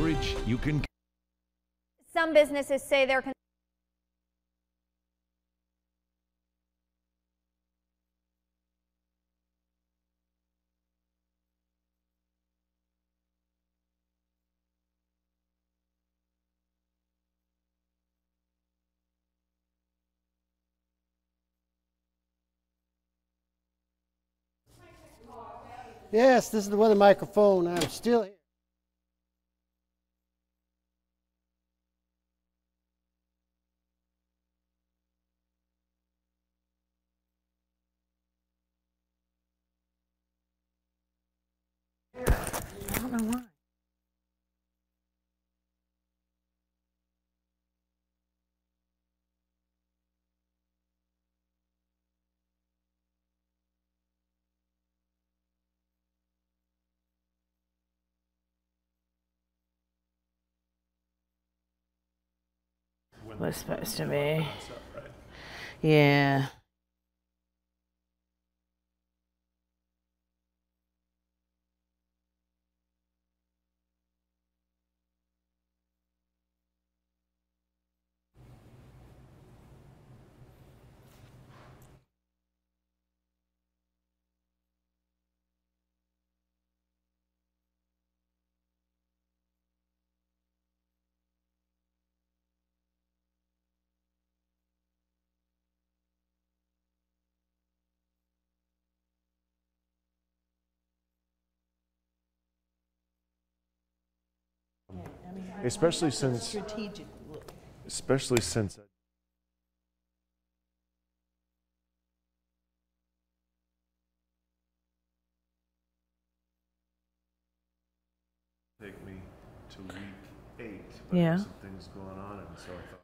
Coverage you can. Some businesses say they're Yes, this is the weather microphone. I'm still here. I don't know why. Was supposed to be. Yeah. Especially since take me to week 8, but Yeah. some things going on, and so I thought.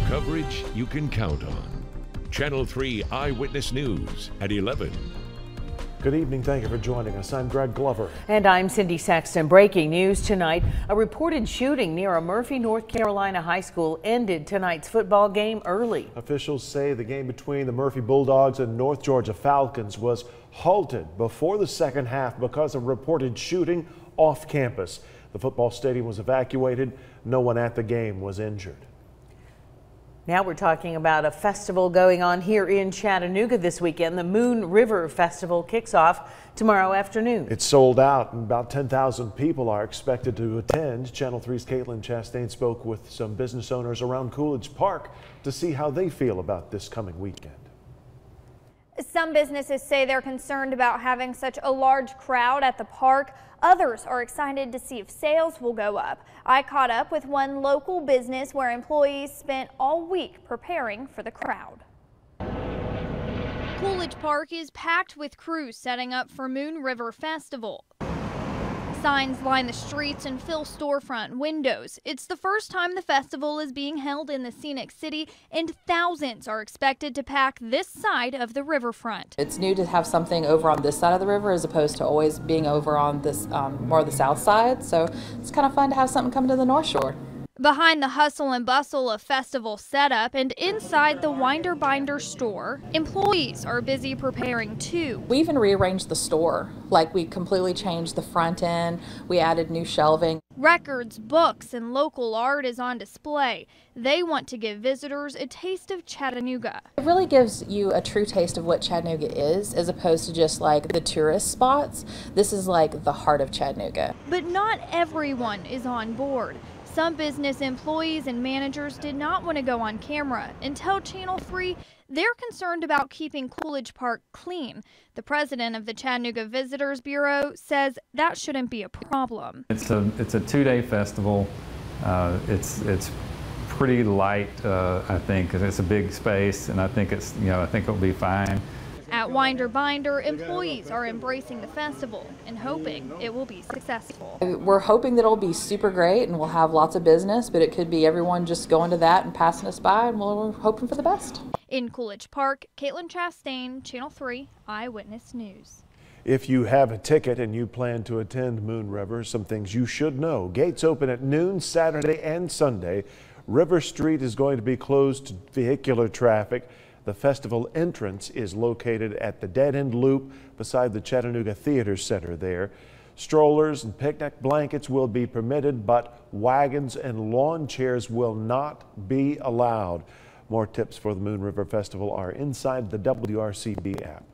Coverage you can count on. Channel 3 Eyewitness News at 11. Good evening. Thank you for joining us. I'm Greg Glover. And I'm Cindy Saxton. Breaking news tonight. A reported shooting near a Murphy, North Carolina high school ended tonight's football game early. Officials say the game between the Murphy Bulldogs and North Georgia Falcons was halted before the second half because of reported shooting off campus. The football stadium was evacuated. No one at the game was injured. Now we're talking about a festival going on here in Chattanooga this weekend. The Moon River Festival kicks off tomorrow afternoon. It's sold out, and about 10,000 people are expected to attend. Channel 3's Caitlin Chastain spoke with some business owners around Coolidge Park to see how they feel about this coming weekend. Some businesses say they're concerned about having such a large crowd at the park. Others are excited to see if sales will go up. I caught up with one local business where employees spent all week preparing for the crowd. Coolidge Park is packed with crews setting up for Moon River Festival. Signs line the streets and fill storefront windows. It's the first time the festival is being held in the scenic city, and thousands are expected to pack this side of the riverfront. It's new to have something over on this side of the river as opposed to always being over on this more of the south side. So it's kind of fun to have something come to the North Shore. Behind the hustle and bustle of festival setup and inside the Winder Binder store, employees are busy preparing too. We even rearranged the store. Like, we completely changed the front end. We added new shelving. Records, books, and local art is on display. They want to give visitors a taste of Chattanooga. It really gives you a true taste of what Chattanooga is, as opposed to just like the tourist spots. This is like the heart of Chattanooga. But not everyone is on board. Some business employees and managers did not want to go on camera and tell Channel 3 they're concerned about keeping Coolidge Park clean. The president of the Chattanooga Visitors Bureau says that shouldn't be a problem. It's a 2-day festival. It's pretty light, I think, because it's a big space, and I think I think it'll be fine. At Winder Binder, employees are embracing the festival and hoping it will be successful. We're hoping that it'll be super great and we'll have lots of business, but it could be everyone just going to that and passing us by, and we're hoping for the best. In Coolidge Park, Caitlin Chastain, Channel 3 Eyewitness News. If you have a ticket and you plan to attend Moon River, some things you should know. Gates open at noon Saturday and Sunday. River Street is going to be closed to vehicular traffic. The festival entrance is located at the Dead End Loop beside the Chattanooga Theater Center there. Strollers and picnic blankets will be permitted, but wagons and lawn chairs will not be allowed. More tips for the Moon River Festival are inside the WRCB app.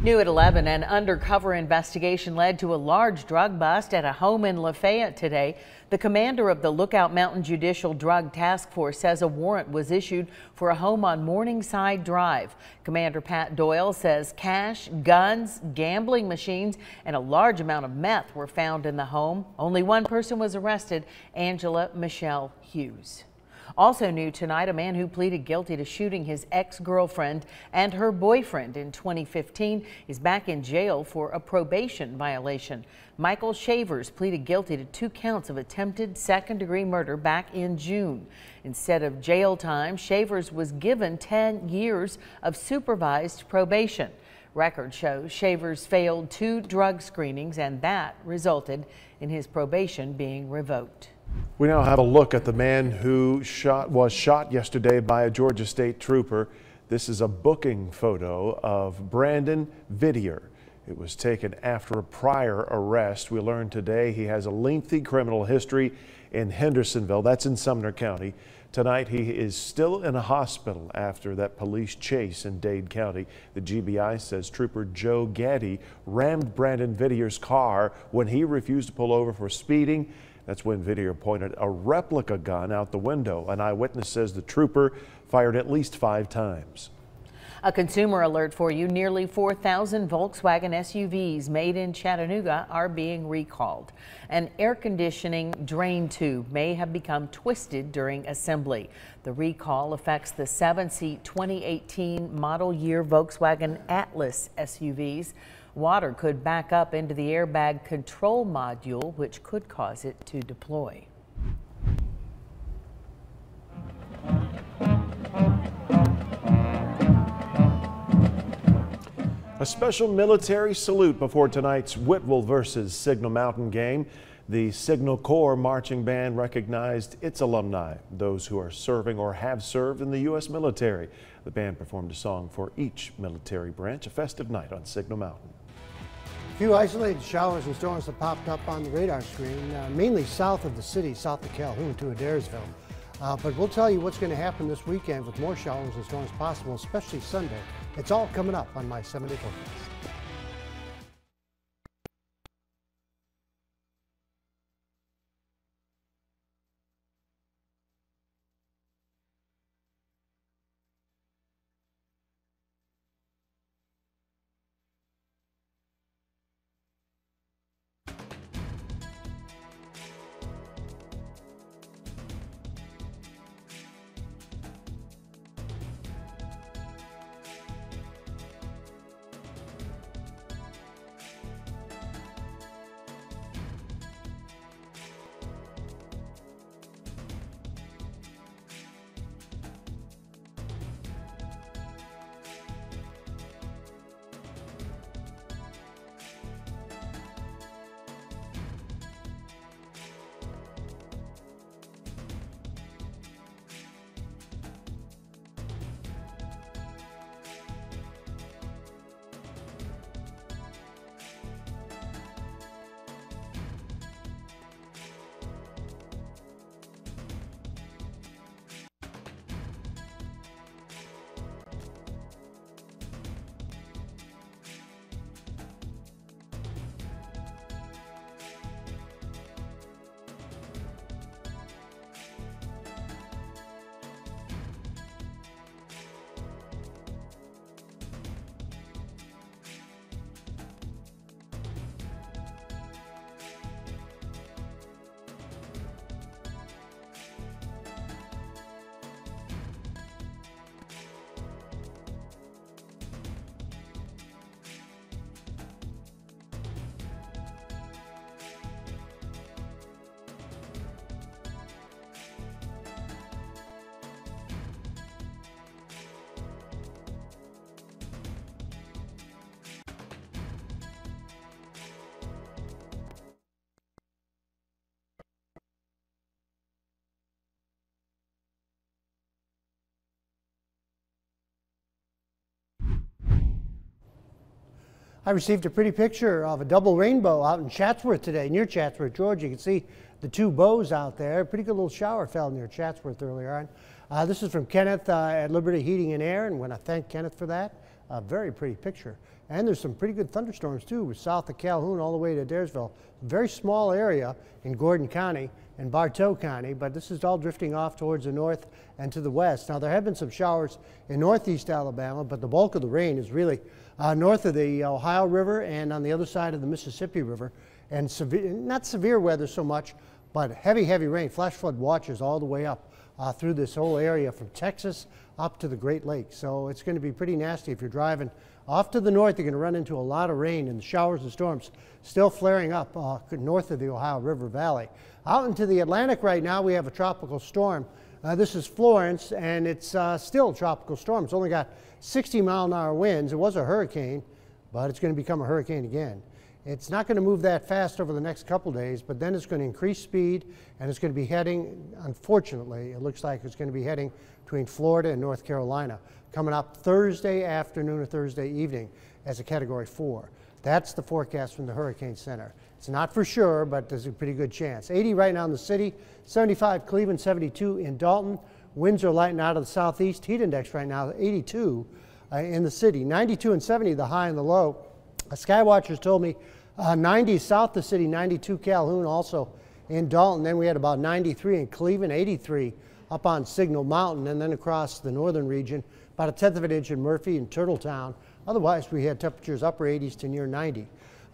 New at 11, an undercover investigation led to a large drug bust at a home in Lafayette today. The commander of the Lookout Mountain Judicial Drug Task Force says a warrant was issued for a home on Morningside Drive. Commander Pat Doyle says cash, guns, gambling machines, and a large amount of meth were found in the home. Only one person was arrested, Angela Michelle Hughes. Also new tonight, a man who pleaded guilty to shooting his ex-girlfriend and her boyfriend in 2015 is back in jail for a probation violation. Michael Shavers pleaded guilty to 2 counts of attempted second-degree murder back in June. Instead of jail time, Shavers was given 10 years of supervised probation. Records show Shavers failed 2 drug screenings, and that resulted in his probation being revoked. We now have a look at the man who was shot yesterday by a Georgia State trooper. This is a booking photo of Brandon Vidier. It was taken after a prior arrest. We learned today he has a lengthy criminal history in Hendersonville. That's in Sumner County. Tonight he is still in a hospital after that police chase in Dade County. The GBI says Trooper Joe Gaddy rammed Brandon Vidier's car when he refused to pull over for speeding. That's when Vidier pointed a replica gun out the window. An eyewitness says the trooper fired at least 5 times. A consumer alert for you. Nearly 4,000 Volkswagen SUVs made in Chattanooga are being recalled. An air conditioning drain tube may have become twisted during assembly. The recall affects the 7-seat 2018 model year Volkswagen Atlas SUVs. Water could back up into the airbag control module, which could cause it to deploy. A special military salute before tonight's Whitwell versus Signal Mountain game. The Signal Corps Marching Band recognized its alumni, those who are serving or have served in the U.S. military. The band performed a song for each military branch, a festive night on Signal Mountain. A few isolated showers and storms have popped up on the radar screen, mainly south of the city, south of Calhoun to Adairsville. But we'll tell you what's going to happen this weekend with more showers and storms possible, especially Sunday. It's all coming up on my 7-day forecast. I received a pretty picture of a double rainbow out in Chatsworth today, near Chatsworth, Georgia. You can see the two bows out there. A pretty good little shower fell near Chatsworth earlier on. This is from Kenneth at Liberty Heating and Air, and I want to thank Kenneth for that. A very pretty picture. And there's some pretty good thunderstorms too, south of Calhoun all the way to Adairsville. Very small area in Gordon County and Bartow County, but this is all drifting off towards the north and to the west. Now there have been some showers in northeast Alabama, but the bulk of the rain is really north of the Ohio River and on the other side of the Mississippi River. And not severe weather so much, but heavy rain, flash flood watches all the way up through this whole area from Texas up to the Great Lakes. So it's going to be pretty nasty if you're driving off to the north. You're going to run into a lot of rain, and the showers and storms still flaring up north of the Ohio River Valley. Out into the Atlantic right now, we have a tropical storm. This is Florence, and it's still a tropical storm. It's only got 60-mile-an-hour winds. It was a hurricane, but it's going to become a hurricane again. It's not going to move that fast over the next couple days, but then it's going to increase speed, and it's going to be heading, unfortunately, it looks like it's going to be heading between Florida and North Carolina, coming up Thursday afternoon or Thursday evening as a Category 4. That's the forecast from the Hurricane Center. It's not for sure, but there's a pretty good chance. 80 right now in the city, 75 Cleveland, 72 in Dalton. Winds are lighting out of the southeast. Heat index right now 82 in the city. 92 and 70 the high and the low. Skywatchers told me 90 south of the city, 92 Calhoun, also in Dalton. Then we had about 93 in Cleveland, 83 up on Signal Mountain, and then across the northern region, about a tenth of an inch in Murphy and Turtletown. Otherwise, we had temperatures upper 80s to near 90.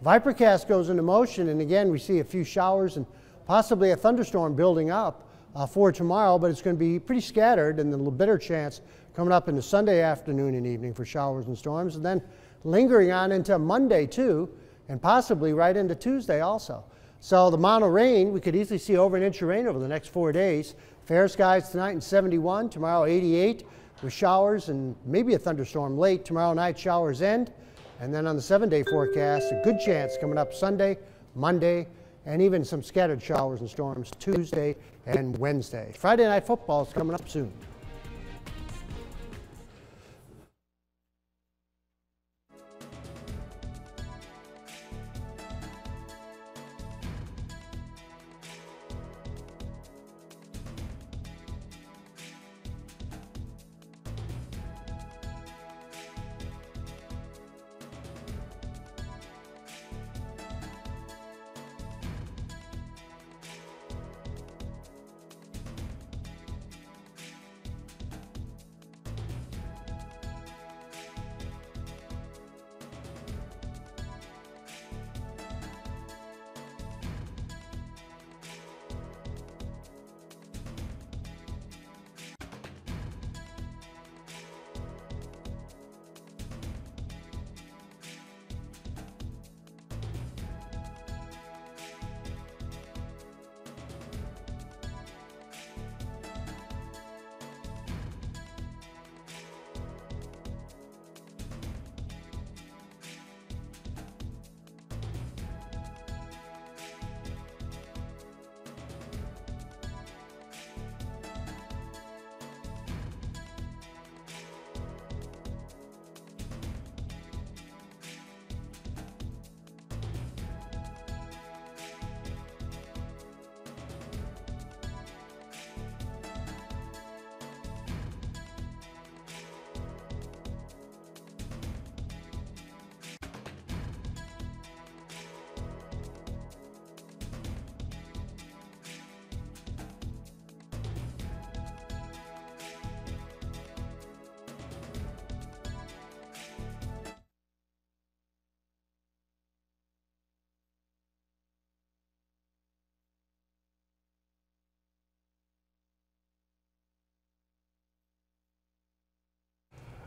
Vipercast goes into motion, and again, we see a few showers and possibly a thunderstorm building up for tomorrow, but it's going to be pretty scattered, and a little better chance coming up into Sunday afternoon and evening for showers and storms, and then lingering on into Monday too, and possibly right into Tuesday also. So the amount of rain, we could easily see over an inch of rain over the next 4 days. Fair skies tonight in 71, tomorrow 88 with showers and maybe a thunderstorm late. Tomorrow night showers end, and then on the 7-day forecast, a good chance coming up Sunday, Monday, and even some scattered showers and storms Tuesday and Wednesday. Friday night football is coming up soon.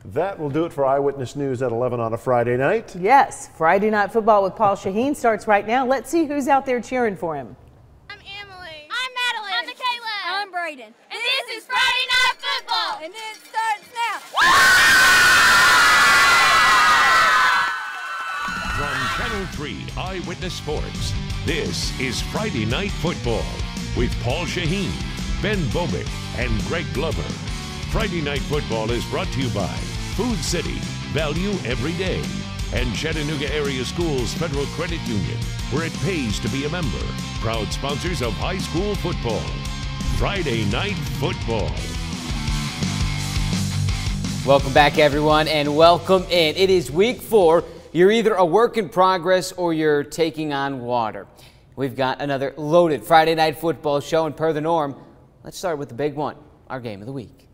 That will do it for Eyewitness News at 11 on a Friday night. Yes, Friday Night Football with Paul Shaheen starts right now. Let's see who's out there cheering for him. I'm Emily. I'm Madeline. I'm Michaela. I'm Braden. And this is Friday Night Football. And it starts now. From Channel 3 Eyewitness Sports, this is Friday Night Football with Paul Shaheen, Ben Bobick, and Greg Glover. Friday Night Football is brought to you by Food City, value every day. and Chattanooga Area Schools Federal Credit Union, where it pays to be a member. Proud sponsors of high school football. Friday Night Football. Welcome back, everyone, and welcome in. It is week 4. You're either a work in progress or you're taking on water. We've got another loaded Friday Night Football show, and per the norm, let's start with the big one, our game of the week.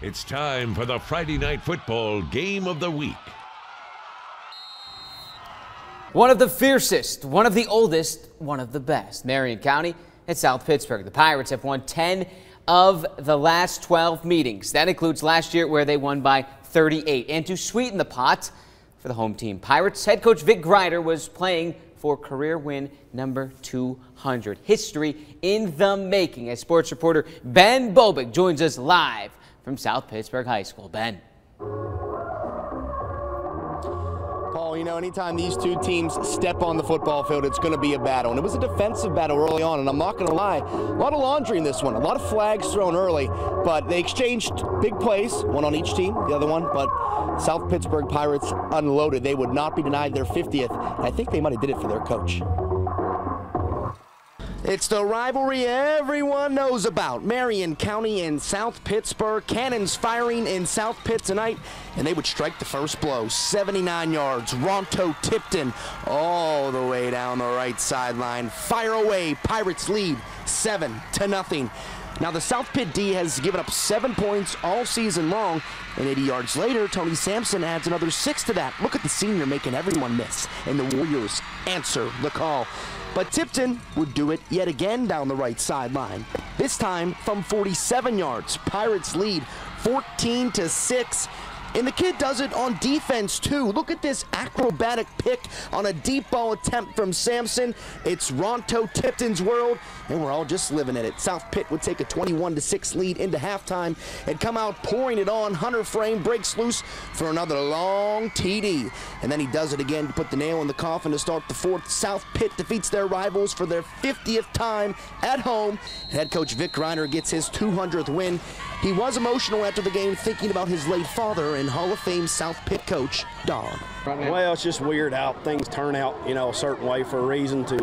It's time for the Friday Night Football Game of the Week. One of the fiercest, one of the oldest, one of the best. Marion County and South Pittsburgh. The Pirates have won 10 of the last 12 meetings. That includes last year where they won by 38. And to sweeten the pot for the home team, Pirates head coach Vic Grider was playing for career win number 200. History in the making, as sports reporter Ben Bobick joins us live from South Pittsburgh High School. Ben. Paul, you know, anytime these two teams step on the football field, it's going to be a battle. And it was a defensive battle early on, and I'm not going to lie, a lot of laundry in this one, a lot of flags thrown early, but they exchanged big plays, one on each team, the other one, but South Pittsburgh Pirates unloaded. They would not be denied their 50th, and I think they might have did it for their coach. It's the rivalry everyone knows about. Marion County and South Pittsburgh. Cannons firing in South Pitt tonight, and they would strike the first blow. 79 yards. Ronto Tipton all the way down the right sideline. Fire away. Pirates lead 7-0. Now the South Pitt D has given up 7 points all season long, and 80 yards later, Tony Sampson adds another 6 to that. Look at the senior making everyone miss, and the Warriors answer the call. But Tipton would do it yet again down the right sideline. This time from 47 yards. Pirates lead 14-6. And the kid does it on defense, too. Look at this acrobatic pick on a deep ball attempt from Sampson. It's Ronto Tipton's world, and we're all just living in it. South Pitt would take a 21-6 lead into halftime and come out pouring it on. Hunter Frame breaks loose for another long TD. And then he does it again to put the nail in the coffin to start the fourth. South Pitt defeats their rivals for their 50th time at home. Head coach Vic Grider gets his 200th win. He was emotional after the game, thinking about his late father and Hall of Fame South Pitt coach, Don. Well, it's just weird how things turn out, you know, a certain way for a reason to,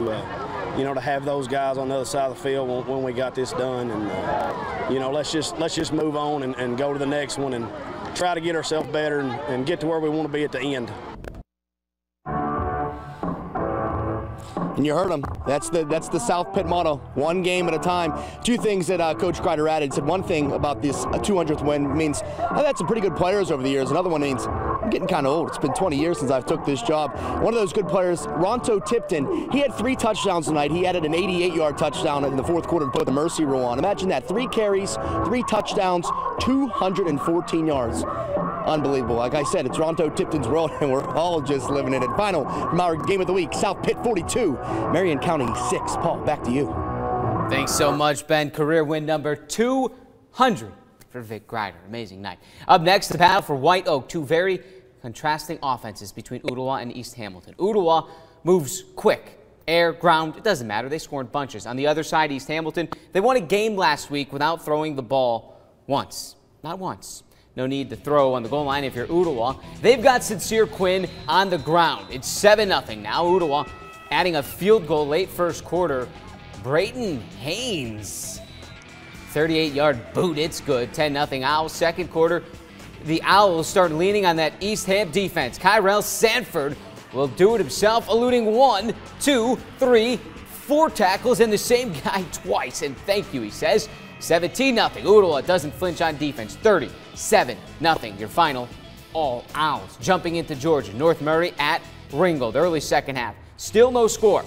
you know, to have those guys on the other side of the field when we got this done. And, you know, let's just move on and go to the next one and try to get ourselves better and get to where we want to be at the end. And you heard him. That's the South Pitt motto. One game at a time. Two things that Coach Grider added. He said one thing about this 200th win means I've had some pretty good players over the years. Another one means I'm getting kind of old. It's been 20 years since I've took this job. One of those good players, Ronto Tipton, he had 3 touchdowns tonight. He added an 88-yard touchdown in the fourth quarter to put the mercy rule on. Imagine that. 3 carries, 3 touchdowns, 214 yards. Unbelievable. Like I said, it's Ronto Tipton's world, and we're all just living in it. Final from our game of the week, South Pitt 42, Marion County 6. Paul, back to you. Thanks so much, Ben. Career win number 200 for Vic Grider. Amazing night. Up next, the battle for White Oak. 2 very contrasting offenses between Ooltewah and East Hamilton. Ooltewah moves quick. Air, ground, it doesn't matter. They score in bunches. On the other side, East Hamilton, they won a game last week without throwing the ball once. Not once. No need to throw on the goal line if you're Ooltewah. They've got Sincere Quinn on the ground. It's 7-0 now. Ooltewah adding a field goal late first quarter. Brayton Haynes, 38-yard boot. It's good. 10-0 Owls. Second quarter, the Owls start leaning on that East Ham defense. Kyrell Sanford will do it himself, eluding 1, 2, 3, 4 tackles and the same guy twice. And thank you, he says. 17-0. Ooltewah doesn't flinch on defense. 37-0. Your final, all Owls. Jumping into Georgia. North Murray at Ringgold. Early second half. Still no score.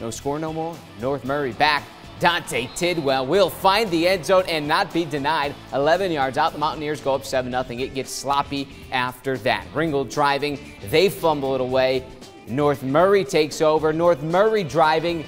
No score no more. North Murray back. Dante Tidwell will find the end zone and not be denied. 11 yards out. The Mountaineers go up 7-0. It gets sloppy after that. Ringgold driving. They fumble it away. North Murray takes over. North Murray driving.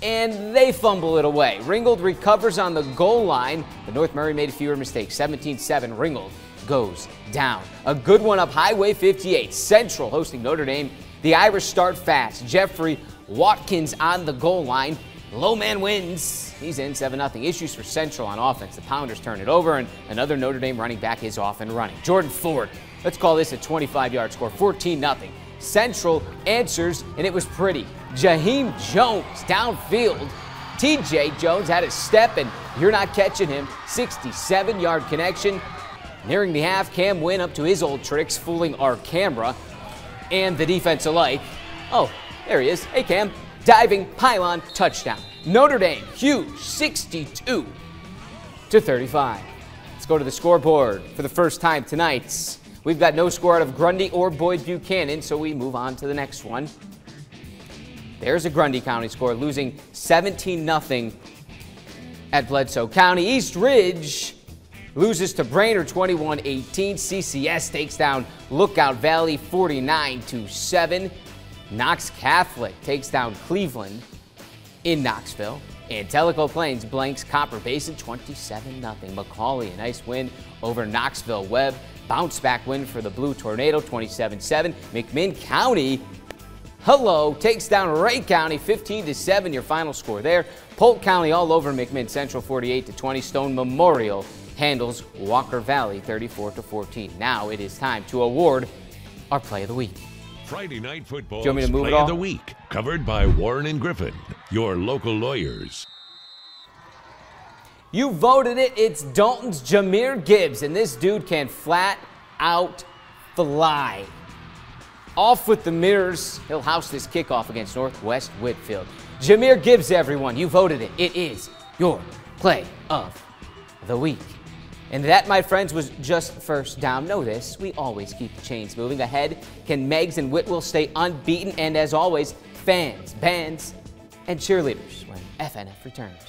And they fumble it away. Ringgold recovers on the goal line, but North Murray made fewer mistakes. 17-7, Ringgold goes down. A good one up Highway 58. Central hosting Notre Dame. The Irish start fast. Jeffrey Watkins on the goal line. Low man wins. He's in 7-0. Issues for Central on offense. The Pounders turn it over, and another Notre Dame running back is off and running. Jordan Ford, let's call this a 25-yard score, 14-0. Central answers, and it was pretty. Jaheim Jones downfield. TJ Jones had a step, and you're not catching him. 67-yard connection. Nearing the half, Cam Wynn up to his old tricks, fooling our camera and the defense alike. Oh, there he is. Hey, Cam. Diving pylon touchdown. Notre Dame, huge, 62-35. Let's go to the scoreboard for the first time tonight. We've got no score out of Grundy or Boyd Buchanan, so we move on to the next one. There's a Grundy County score, losing 17-0 at Bledsoe County. East Ridge loses to Brainerd 21-18. CCS takes down Lookout Valley 49-7. Knox Catholic takes down Cleveland in Knoxville. And Tellico Plains blanks Copper Basin 27-0. McCauley, a nice win over Knoxville Webb. Bounce back win for the Blue Tornado 27-7. McMinn County, hello, takes down Ray County 15-7. Your final score there. Polk County all over McMinn Central 48-20. Stone Memorial handles Walker Valley 34-14. Now it is time to award our Play of the Week. Friday Night Football's Do you want me to move Play it all? of the Week, covered by Warren and Griffin, your local lawyers. You voted it. It's Dalton's Jahmyr Gibbs, and this dude can flat out fly. Off with the mirrors. He'll house this kickoff against Northwest Whitfield. Jahmyr Gibbs, everyone. You voted it. It is your Play of the Week. And that, my friends, was just first down. Know this, we always keep the chains moving. Ahead, can Meggs and Whitwell stay unbeaten? And as always, fans, bands, and cheerleaders when FNF returns.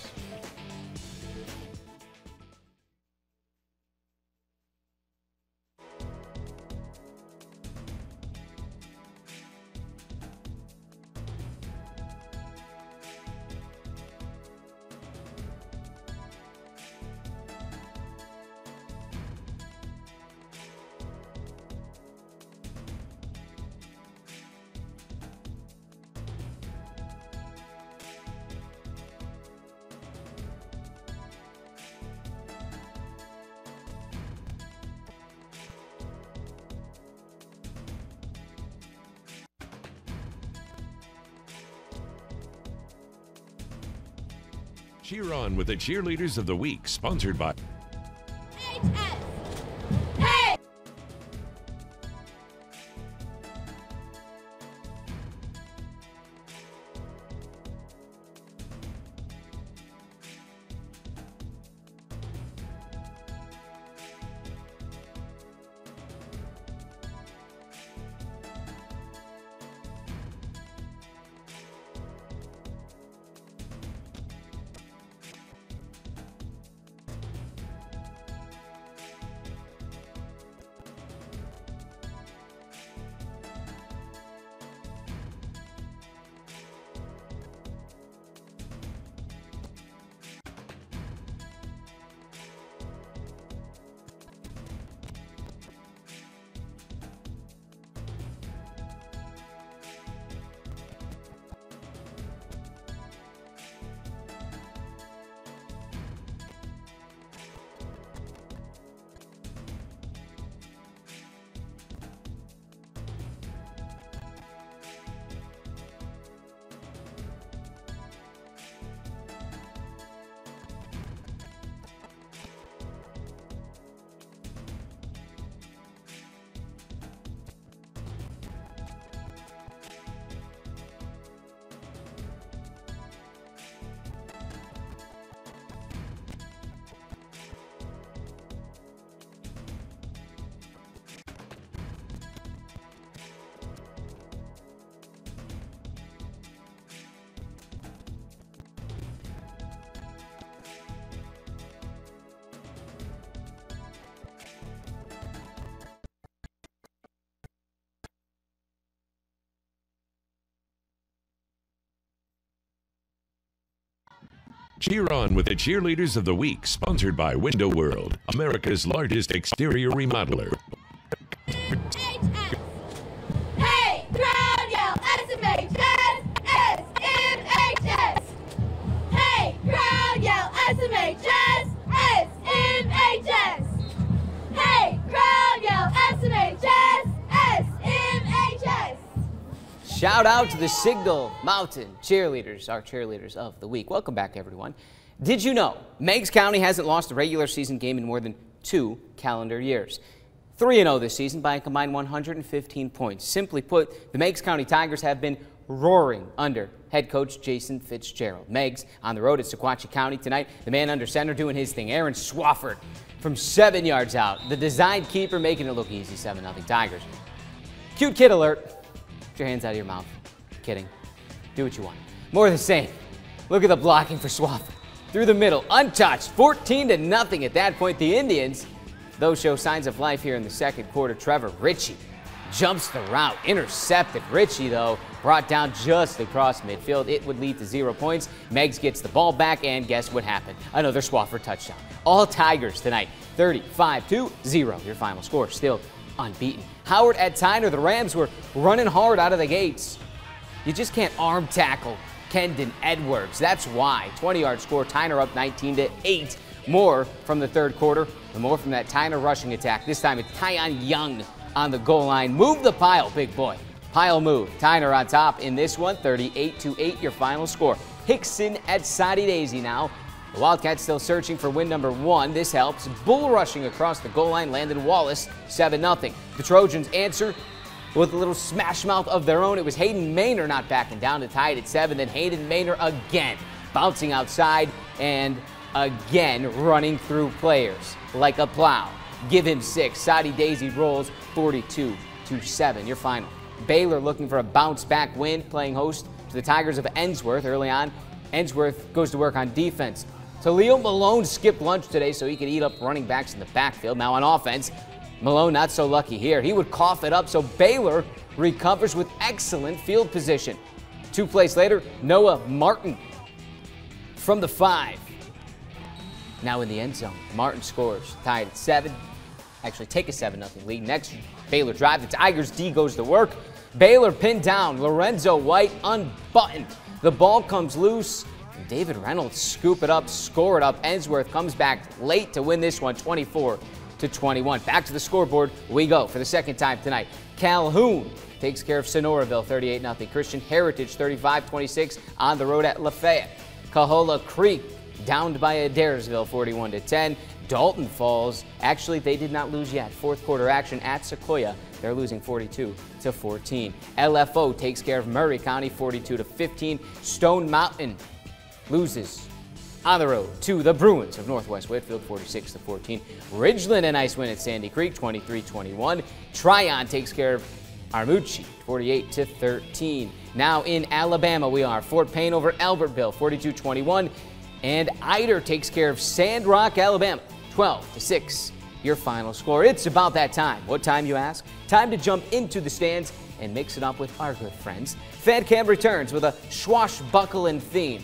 Cheer on with the Cheerleaders of the Week, sponsored by Cheer on with the Cheerleaders of the Week, sponsored by Window World, America's largest exterior remodeler. Hey, crowd yell SMHS, SMHS. Shout out to the Signal Mountain cheerleaders, our cheerleaders of the week. Welcome back, everyone. Did you know Meigs County hasn't lost a regular season game in more than 2 calendar years? 3-0 this season by a combined 115 points. Simply put, the Meigs County Tigers have been roaring under head coach Jason Fitzgerald. Meigs on the road at Sequatchie County tonight. The man under center doing his thing. Aaron Swafford from 7 yards out. The designed keeper making it look easy. 7-0 Tigers. Cute kid alert. Get your hands out of your mouth. Kidding. Do what you want. More of the same. Look at the blocking for Swafford. Through the middle, untouched, 14-0 at that point. The Indians, though, show signs of life here in the second quarter. Trevor Ritchie jumps the route, intercepted. Ritchie, though, brought down just across midfield. It would lead to 0 points. Meigs gets the ball back, and guess what happened? Another Swafford touchdown. All Tigers tonight, 35-0. Your final score, still unbeaten. Howard at Tyner, the Rams were running hard out of the gates. You just can't arm tackle Kendon Edwards. That's why. 20-yard score, Tyner up 19-8. More from the third quarter, and more from that Tyner rushing attack. This time it's Tyon Young on the goal line. Move the pile, big boy. Pile move. Tyner on top in this one, 38-8, your final score. Hickson at Soddy Daisy now. The Wildcats still searching for win number 1. This helps. Bull rushing across the goal line. Landon Wallace, 7-0. The Trojans answer with a little smash mouth of their own. It was Hayden Maynor not backing down to tie it at 7. Then Hayden Maynor again, bouncing outside and again running through players like a plow. Give him 6. Soddy Daisy rolls 42-7. Your final. Baylor looking for a bounce-back win, playing host to the Tigers of Ensworth early on. Ensworth goes to work on defense. Taleo Malone skipped lunch today so he could eat up running backs in the backfield. Now on offense, Malone not so lucky here. He would cough it up, so Baylor recovers with excellent field position. 2 plays later, Noah Martin from the 5. Now in the end zone, Martin scores, tied at 7. Actually take a 7-0 lead. Next, Baylor drive. The Tigers D goes to work. Baylor pinned down. Lorenzo White unbuttoned. The ball comes loose. David Reynolds scoop it up, score it up. Ensworth comes back late to win this one, 24-21. Back to the scoreboard we go for the second time tonight. Calhoun takes care of Sonoraville, 38-0. Christian Heritage, 35-26 on the road at Lafayette. Cahola Creek downed by Adairsville, 41-10. Dalton Falls, actually they did not lose yet. Fourth quarter action at Sequoia. They're losing 42-14. LFO takes care of Murray County, 42-15. Stone Mountain loses on the road to the Bruins of Northwest Whitfield, 46-14. Ridgeland a nice win at Sandy Creek, 23-21. Tryon takes care of Armucci, 48-13. Now in Alabama we are. Fort Payne over Albertville, 42-21. And Eider takes care of Sandrock, Alabama, 12-6. Your final score. It's about that time. What time, you ask? Time to jump into the stands and mix it up with our good friends. FanCam returns with a swashbuckling theme.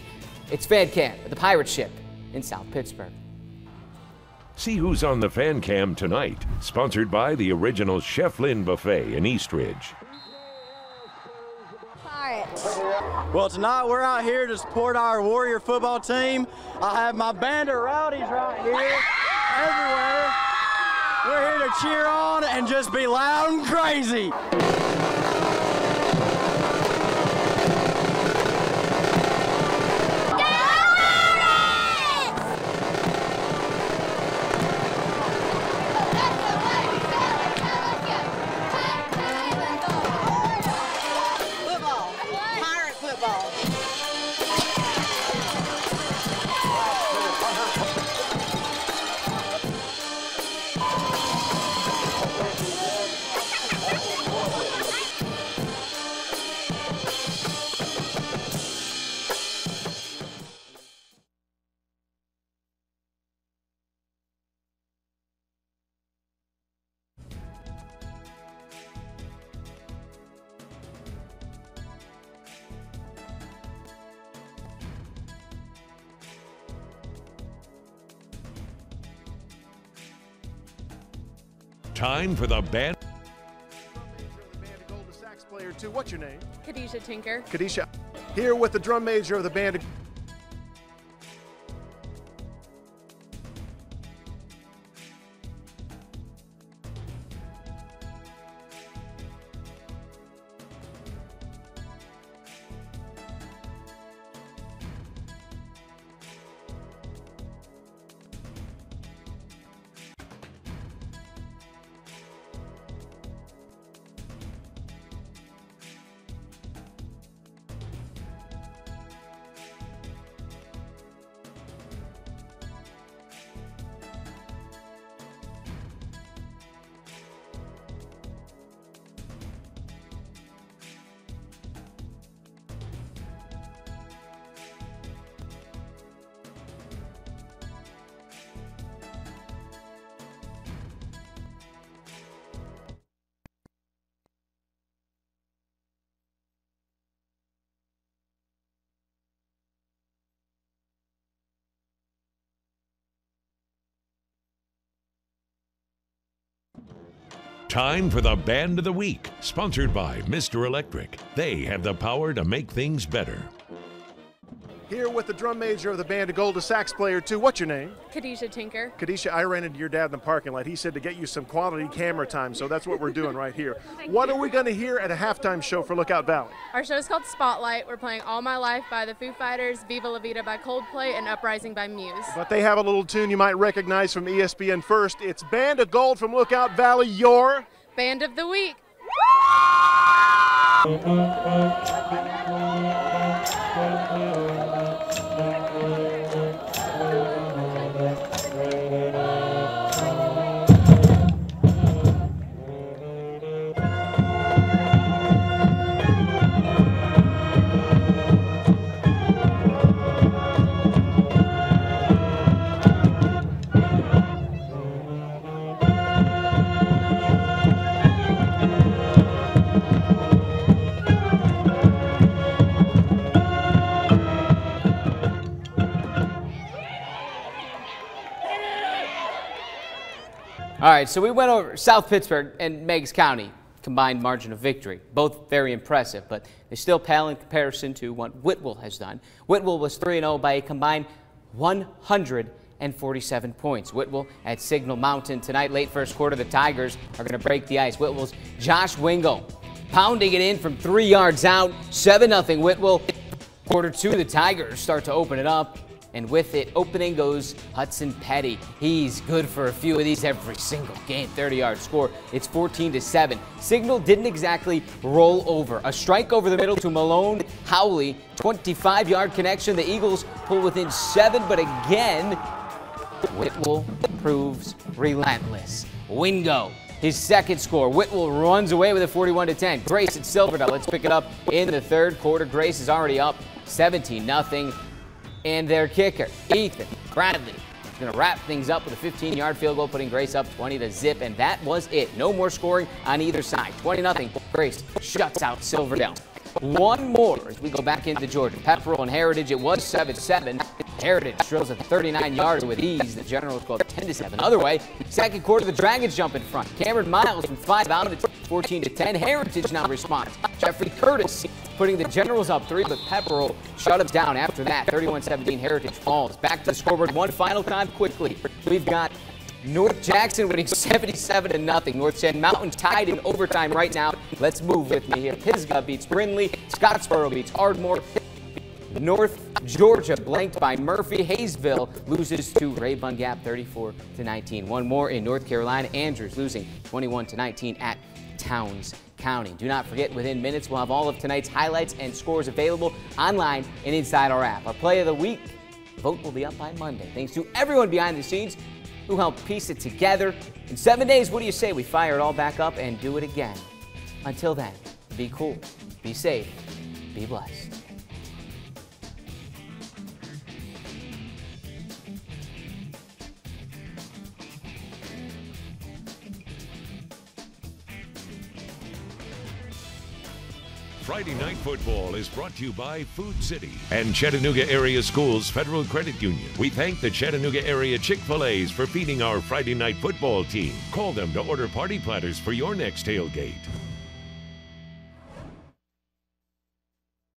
It's FanCam at the Pirate Ship in South Pittsburgh. See who's on the FanCam tonight. Sponsored by the original Chef Lynn Buffet in Eastridge. Well, tonight we're out here to support our Warrior football team. I have my band of rowdies right here, everywhere. We're here to cheer on and just be loud and crazy. Time for the band. Golden sax player too. What's your name? Kadisha Tinker. Kadisha. Here with the drum major of the band. Time for the Band of the Week, sponsored by Mr. Electric. They have the power to make things better. Here with the drum major of the Band of Gold, a sax player too. What's your name? Kadisha Tinker. Kadisha, I ran into your dad in the parking lot. He said to get you some quality camera time, so that's what we're doing right here. What are we going to hear at a halftime show for Lookout Valley? Our show is called Spotlight. We're playing All My Life by the Foo Fighters, Viva La Vida by Coldplay, and Uprising by Muse. But they have a little tune you might recognize from ESPN First. It's Band of Gold from Lookout Valley, your Band of the Week. All right, so we went over South Pittsburg and Meigs County, combined margin of victory. Both very impressive, but they still pale in comparison to what Whitwell has done. Whitwell was 3-0 by a combined 147 points. Whitwell at Signal Mountain tonight, late first quarter. The Tigers are going to break the ice. Whitwell's Josh Wingo pounding it in from 3 yards out. 7-0 Whitwell. Quarter two, the Tigers start to open it up. And with it opening goes Hudson Petty. He's good for a few of these every single game. 30-yard score. It's 14-7. Signal didn't exactly roll over. A strike over the middle to Malone Howley. 25-yard connection. The Eagles pull within 7, but again, Whitwell proves relentless. Wingo, his second score. Whitwell runs away with a 41-10. Grace at Silverdale. Let's pick it up in the third quarter. Grace is already up 17-0. And their kicker, Ethan Bradley, is going to wrap things up with a 15-yard field goal, putting Grace up 20-0, and that was it. No more scoring on either side. 20-0. Grace shuts out Silverdale. One more as we go back into Georgia. Pepperell and Heritage, it was 7-7. Heritage drills a 39-yarder with ease. The Generals go 10-7. Other way, second quarter, the Dragons jump in front. Cameron Miles from 5 out, it's 14-10. Heritage now responds. Jeffrey Curtis putting the Generals up 3, but Pepperell shut them down after that. 31-17, Heritage falls. Back to the scoreboard one final time quickly. We've got North Jackson winning 77-0. North Sand Mountain tied in overtime right now. Let's move with me here. Pisgah beats Brindley. Scottsboro beats Ardmore. North Georgia blanked by Murphy. Hayesville loses to Rabun Gap 34-19. One more in North Carolina. Andrews losing 21-19 at Towns County. Do not forget, within minutes, we'll have all of tonight's highlights and scores available online and inside our app. Our play of the week vote will be up by Monday. Thanks to everyone behind the scenes who helped piece it together. In 7 days, what do you say we fire it all back up and do it again? Until then, be cool, be safe, be blessed. Friday Night Football is brought to you by Food City and Chattanooga Area Schools Federal Credit Union. We thank the Chattanooga area Chick-fil-A's for feeding our Friday Night Football team. Call them to order party platters for your next tailgate.